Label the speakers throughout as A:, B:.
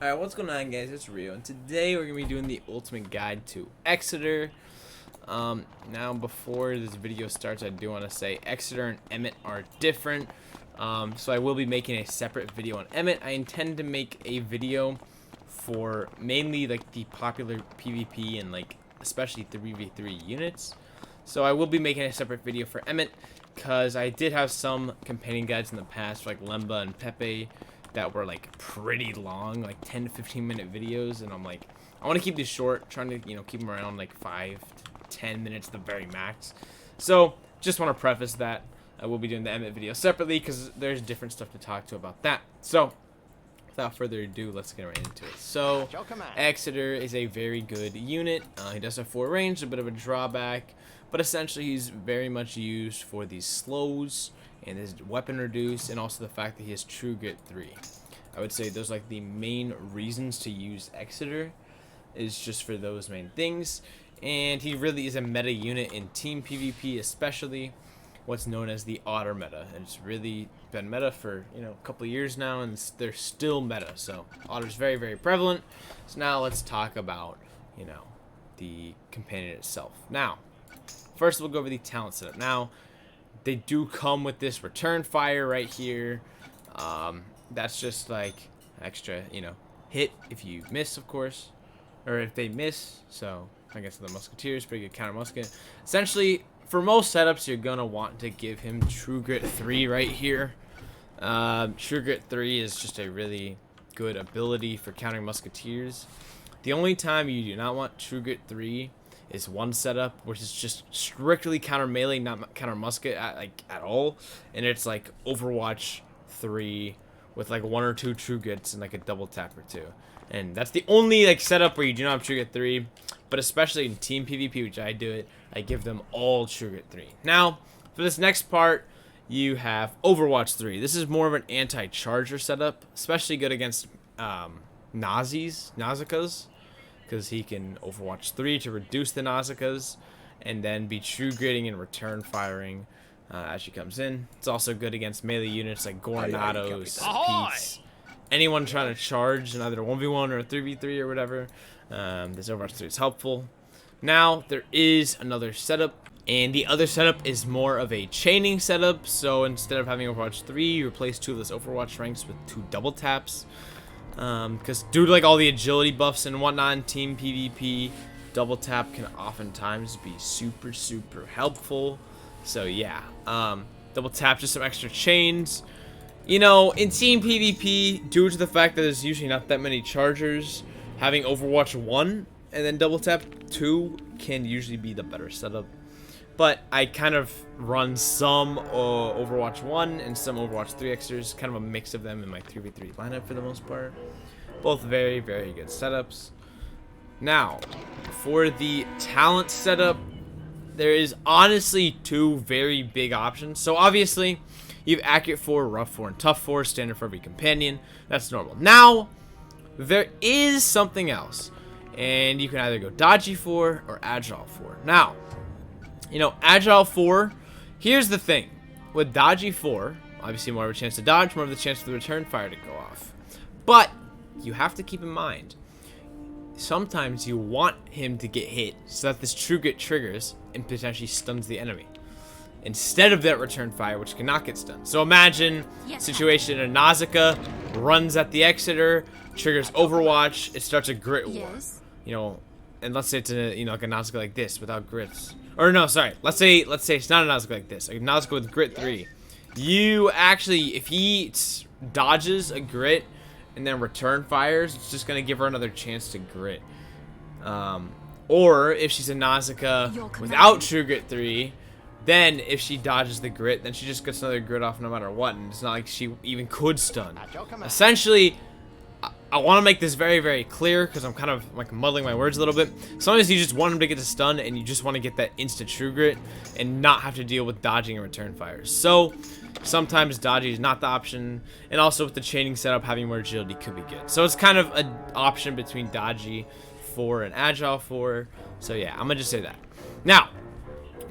A: Alright, what's going on, guys? It's Rio, and today we're going to be doing the ultimate guide to Exeter. Now, before this video starts, I do want to say Exeter and Emmett are different. So I will be making a separate video on Emmett. I intend to make a video for mainly like the popular PvP and like especially 3v3 units. So I will be making a separate video for Emmett because I did have some companion guides in the past for like Lemba and Pepe that were like pretty long, like 10 to 15 minute videos, and I'm like, I want to keep these short, trying to keep them around like 5 to 10 minutes the very max. So just want to preface that I will be doing the Emmett video separately because there's different stuff to talk to about that. So without further ado, let's get right into it. So Exeter is a very good unit. He does have 4 range, a bit of a drawback, but essentially he's very much used for these slows and his weapon reduce, and also the fact that he has True Grit 3. I would say those like the main reasons to use Exeter, is just for those main things. And he really is a meta unit in team PvP, especially what's known as the otter meta. And it's really been meta for a couple of years now, and they're still meta. So otter's very, very prevalent. So now let's talk about the companion itself. Now, first we'll go over the talent setup. Now, they do come with this return fire right here. That's just like extra, hit if you miss, of course, or if they miss. So I guess the Musketeers, pretty good counter musket. Essentially, for most setups, you're gonna want to give him True Grit 3 right here. True Grit 3 is just a really good ability for countering Musketeers. The only time you do not want True Grit 3 is one setup, which is just strictly counter melee, not counter musket at all, and it's like Overwatch 3 with like 1 or 2 True Grits and like a double tap or 2, and that's the only like setup where you do not have True Grit 3. But especially in team PvP, which I do it, I give them all True Grit 3. Now, for this next part, you have Overwatch 3. This is more of an anti-charger setup, especially good against Nausicaa's, because he can Overwatch 3 to reduce the Nausicaa's, and then be True Gritting and return firing as she comes in. It's also good against melee units like Gornados, Pete's, anyone trying to charge in either a 1v1 or a 3v3 or whatever. This Overwatch 3 is helpful. Now, there is another setup, and the other setup is more of a chaining setup. So instead of having Overwatch 3, you replace 2 of those Overwatch ranks with 2 double taps. Because due to like all the agility buffs and whatnot in team PvP, double tap can oftentimes be super helpful. So yeah, double tap, just some extra chains. In team PvP, due to the fact that there's usually not that many chargers, having Overwatch 1 and then double tap 2 can usually be the better setup. But I kind of run some Overwatch 1 and some Overwatch 3 Exters, kind of a mix of them in my 3v3 lineup for the most part. Both very good setups. Now, for the talent setup, there is honestly 2 very big options. So obviously, you have Accurate 4, Rough 4, and Tough 4, standard for every companion. That's normal. Now, there is something else, and you can either go Dodgy 4 or Agile 4. Now, Agile 4, here's the thing. With Dodgy 4, obviously more of a chance to dodge, more of the chance for the return fire to go off. But you have to keep in mind, sometimes you want him to get hit so that this True Grit triggers and potentially stuns the enemy, instead of that return fire, which cannot get stunned. So imagine a situation, a Nausicaa runs at the Exeter, triggers Overwatch, it starts a grit war. And let's say it's like a Nausicaa like this without grits. Or no, sorry. Let's say it's not a Nausicaa like this. A Nausicaa with grit 3. You actually, if he dodges a grit and then return fires, it's just gonna give her another chance to grit. Or if she's a Nausicaa without True Grit 3, then if she dodges the grit, then she just gets another grit off no matter what, and it's not like she even could stun. Essentially, I want to make this very clear because I'm kind of like muddling my words a little bit. Sometimes you just want him to get to stun, and you just want to get that instant True Grit and not have to deal with dodging and return fires. So sometimes dodging is not the option, and also with the chaining setup, having more agility could be good. So it's kind of an option between Dodgy 4 and Agile 4. So yeah, I'm gonna just say that. Now,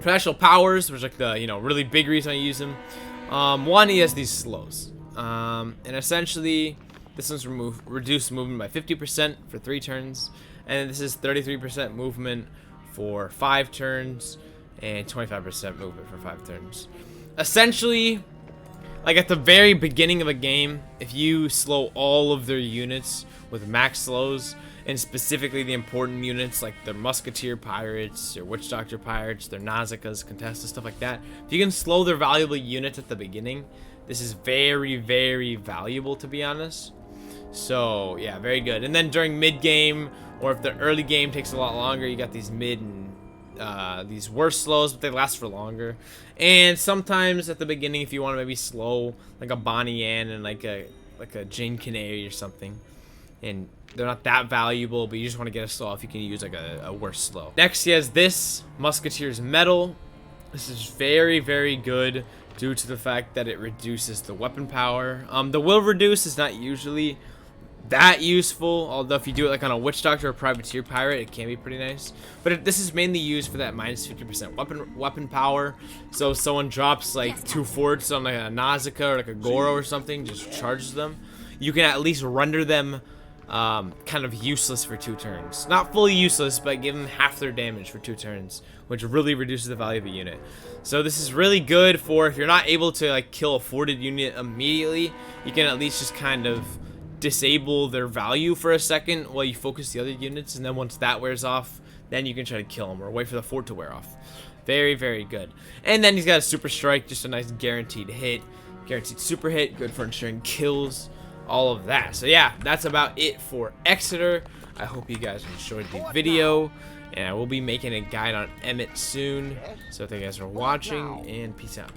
A: for actual powers, which is like the really big reason I use him. One, he has these slows, and essentially This one's reduced movement by 50% for 3 turns, and this is 33% movement for 5 turns, and 25% movement for 5 turns. Essentially, like at the very beginning of a game, if you slow all of their units with max slows, and specifically the important units like the Musketeer Pirates, or Witch Doctor Pirates, their Nausicaa's, Contestas, stuff like that, if you can slow their valuable units at the beginning, this is very, very valuable, to be honest. So yeah, very good. And then during mid game, or if the early game takes a lot longer, you got these mid and these worse slows, but they last for longer. And sometimes at the beginning, if you want to maybe slow like a Bonnie Ann and like a Jane Canary or something, and they're not that valuable, but you just want to get a slow off, you can use like a worse slow. Next, he has this Musketeers Metal. This is very, very good due to the fact that it reduces the weapon power. The will reduce is not usually that useful, although if you do it like on a Witch Doctor or Privateer Pirate, it can be pretty nice. But this is mainly used for that minus 50% weapon power. So if someone drops like 2 forts on like a Nausicaa or like a Goro or something, just charges them, you can at least render them kind of useless for 2 turns. Not fully useless, but give them half their damage for 2 turns, which really reduces the value of a unit. So this is really good for if you're not able to like kill a forted unit immediately, you can at least just kind of disable their value for a second while you focus the other units, and then once that wears off, then you can try to kill them or wait for the fort to wear off. Very, very good. And then he's got a super strike, just a nice guaranteed hit, guaranteed super hit, good for ensuring kills, all of that. So yeah, that's about it for Exeter. I hope you guys enjoyed the video, and I will be making a guide on Emmett soon. So thank you guys for watching, and peace out.